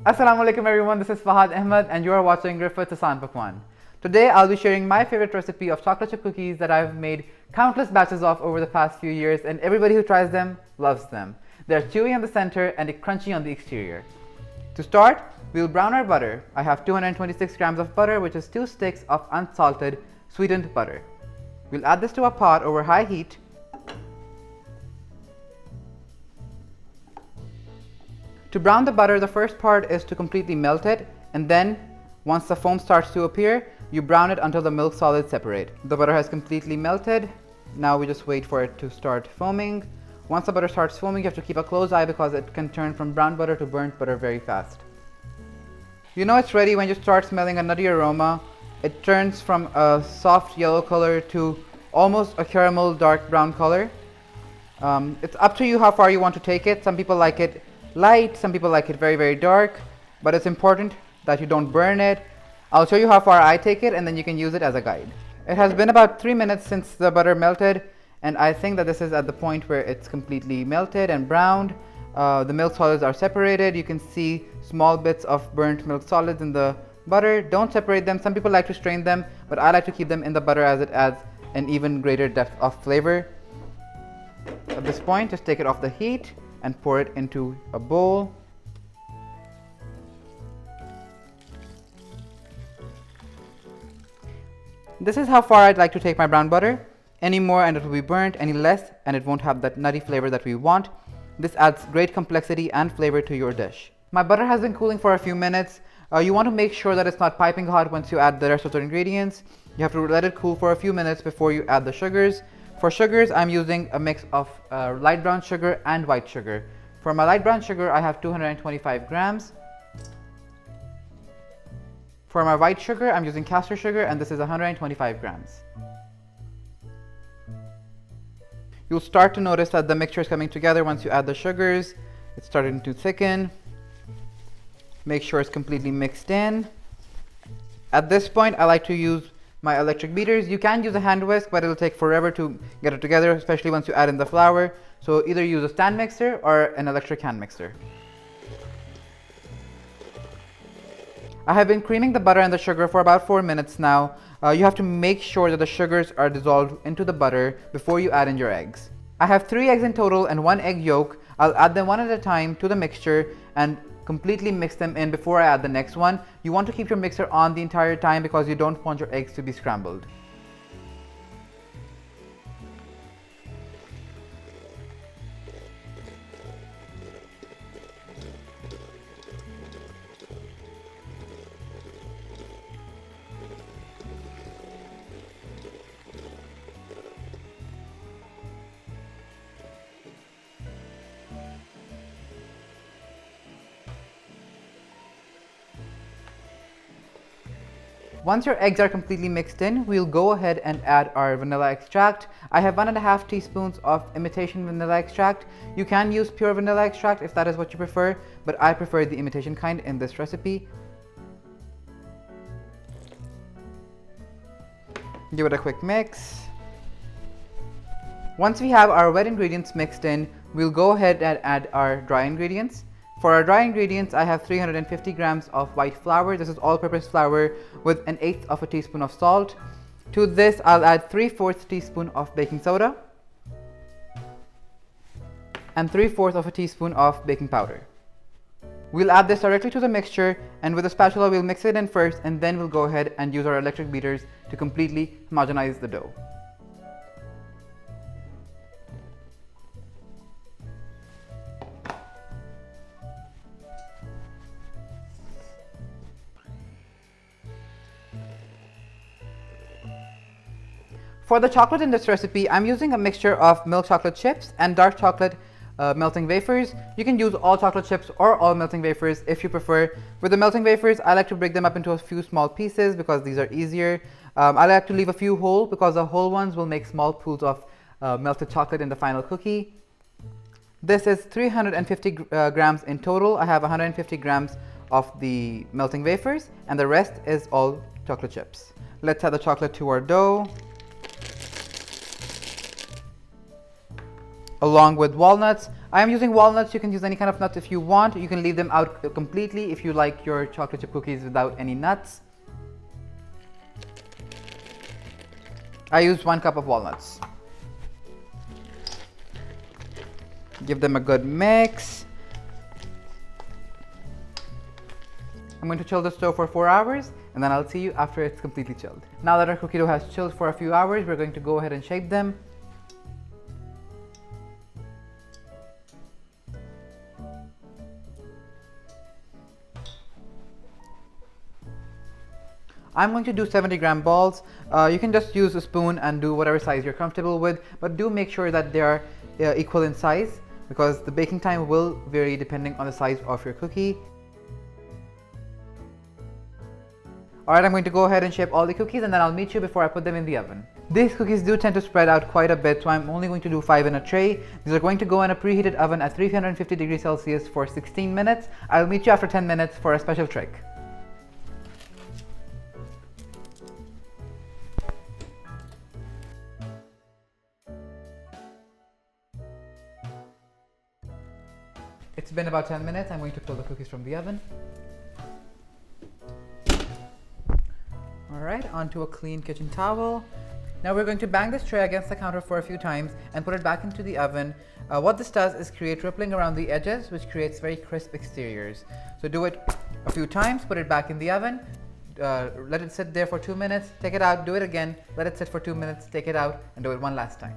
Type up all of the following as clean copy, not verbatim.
Assalamu alaikum everyone, this is Fahad Ahmed and you are watching Riffat Asaan Pakwaan. Today I'll be sharing my favorite recipe of chocolate chip cookies that I've made countless batches of over the past few years, and everybody who tries them loves them. They're chewy on the center and crunchy on the exterior. To start, we'll brown our butter. I have 226 grams of butter, which is 2 sticks of unsalted sweetened butter. We'll add this to a pot over high heat. To brown the butter, the first part is to completely melt it, and then once the foam starts to appear, you brown it until the milk solids separate. The butter has completely melted. Now we just wait for it to start foaming. Once the butter starts foaming, you have to keep a close eye because it can turn from brown butter to burnt butter very fast. You know it's ready when you start smelling a nutty aroma. It turns from a soft yellow color to almost a caramel dark brown color. It's up to you how far you want to take it. Some people like it light, some people like it very dark, but it's important that you don't burn it. I'll show you how far I take it and then you can use it as a guide. It has been about 3 minutes since the butter melted, and I think that this is at the point where it's completely melted and browned. The milk solids are separated. You can see small bits of burnt milk solids in the butter. Don't separate them. Some people like to strain them, but I like to keep them in the butter as it adds an even greater depth of flavor. At this point, just take it off the heat and pour it into a bowl. This is how far I'd like to take my brown butter. Any more and it will be burnt, any less and it won't have that nutty flavor that we want. This adds great complexity and flavor to your dish. My butter has been cooling for a few minutes. You want to make sure that it's not piping hot once you add the rest of the ingredients. You have to let it cool for a few minutes before you add the sugars. For sugars, I'm using a mix of light brown sugar and white sugar. For my light brown sugar, I have 225 grams. For my white sugar, I'm using castor sugar, and this is 125 grams. You'll start to notice that the mixture is coming together once you add the sugars. It's starting to thicken. Make sure it's completely mixed in. At this point, I like to use my electric beaters. You can use a hand whisk, but it'll take forever to get it together, especially once you add in the flour. So either use a stand mixer or an electric hand mixer. I have been creaming the butter and the sugar for about 4 minutes now. You have to make sure that the sugars are dissolved into the butter before you add in your eggs. I have 3 eggs in total and 1 egg yolk. I'll add them one at a time to the mixture and completely mix them in before I add the next one. You want to keep your mixer on the entire time because you don't want your eggs to be scrambled. Once your eggs are completely mixed in, we'll go ahead and add our vanilla extract. I have 1.5 teaspoons of imitation vanilla extract. You can use pure vanilla extract if that is what you prefer, but I prefer the imitation kind in this recipe. Give it a quick mix. Once we have our wet ingredients mixed in, we'll go ahead and add our dry ingredients. For our dry ingredients, I have 350 grams of white flour. This is all-purpose flour with 1/8 of a teaspoon of salt. To this, I'll add 3/4 teaspoon of baking soda and 3/4 of a teaspoon of baking powder. We'll add this directly to the mixture, and with a spatula, we'll mix it in first, and then we'll go ahead and use our electric beaters to completely homogenize the dough. For the chocolate in this recipe, I'm using a mixture of milk chocolate chips and dark chocolate melting wafers. You can use all chocolate chips or all melting wafers if you prefer. With the melting wafers, I like to break them up into a few small pieces because these are easier. I like to leave a few whole because the whole ones will make small pools of melted chocolate in the final cookie. This is 350 grams in total. I have 150 grams of the melting wafers and the rest is all chocolate chips. Let's add the chocolate to our dough. Along with walnuts, I am using walnuts. You can use any kind of nuts if you want. You can leave them out completely if you like your chocolate chip cookies without any nuts. I used 1 cup of walnuts. Give them a good mix. I'm going to chill the stove for 4 hours, and then I'll see you after it's completely chilled. Now that our cookie dough has chilled for a few hours, we're going to go ahead and shape them. I'm going to do 70-gram balls. You can just use a spoon and do whatever size you're comfortable with, but do make sure that they are equal in size, because the baking time will vary depending on the size of your cookie. Alright, I'm going to go ahead and shape all the cookies, and then I'll meet you before I put them in the oven. These cookies do tend to spread out quite a bit, so I'm only going to do 5 in a tray. These are going to go in a preheated oven at 350 degrees Celsius for 16 minutes. I'll meet you after 10 minutes for a special trick. It's been about 10 minutes. I'm going to pull the cookies from the oven. Alright, onto a clean kitchen towel. Now we're going to bang this tray against the counter for a few times and put it back into the oven. What this does is create rippling around the edges, which creates very crisp exteriors. So do it a few times, put it back in the oven, let it sit there for 2 minutes, take it out, do it again, let it sit for 2 minutes, take it out, and do it one last time.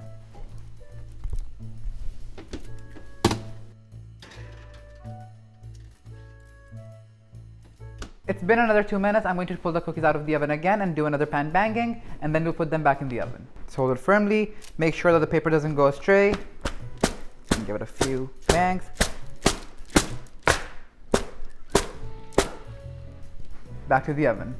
It's been another 2 minutes. I'm going to pull the cookies out of the oven again and do another pan banging, and then we'll put them back in the oven. So hold it firmly, make sure that the paper doesn't go astray, and give it a few bangs. Back to the oven.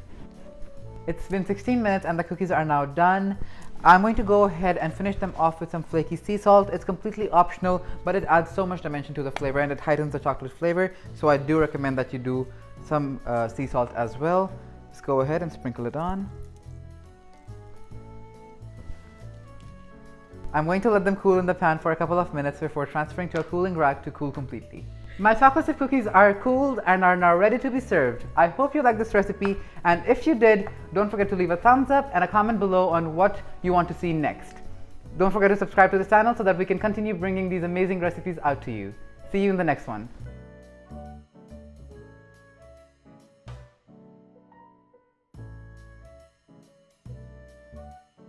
It's been 16 minutes and the cookies are now done. I'm going to go ahead and finish them off with some flaky sea salt. It's completely optional, but it adds so much dimension to the flavor and it heightens the chocolate flavor. So I do recommend that you do some sea salt as well. Just go ahead and sprinkle it on. I'm going to let them cool in the pan for a couple of minutes before transferring to a cooling rack to cool completely. My chocolate chip cookies are cooled and are now ready to be served. I hope you liked this recipe, and if you did, don't forget to leave a thumbs up and a comment below on what you want to see next. Don't forget to subscribe to the channel so that we can continue bringing these amazing recipes out to you. See you in the next one.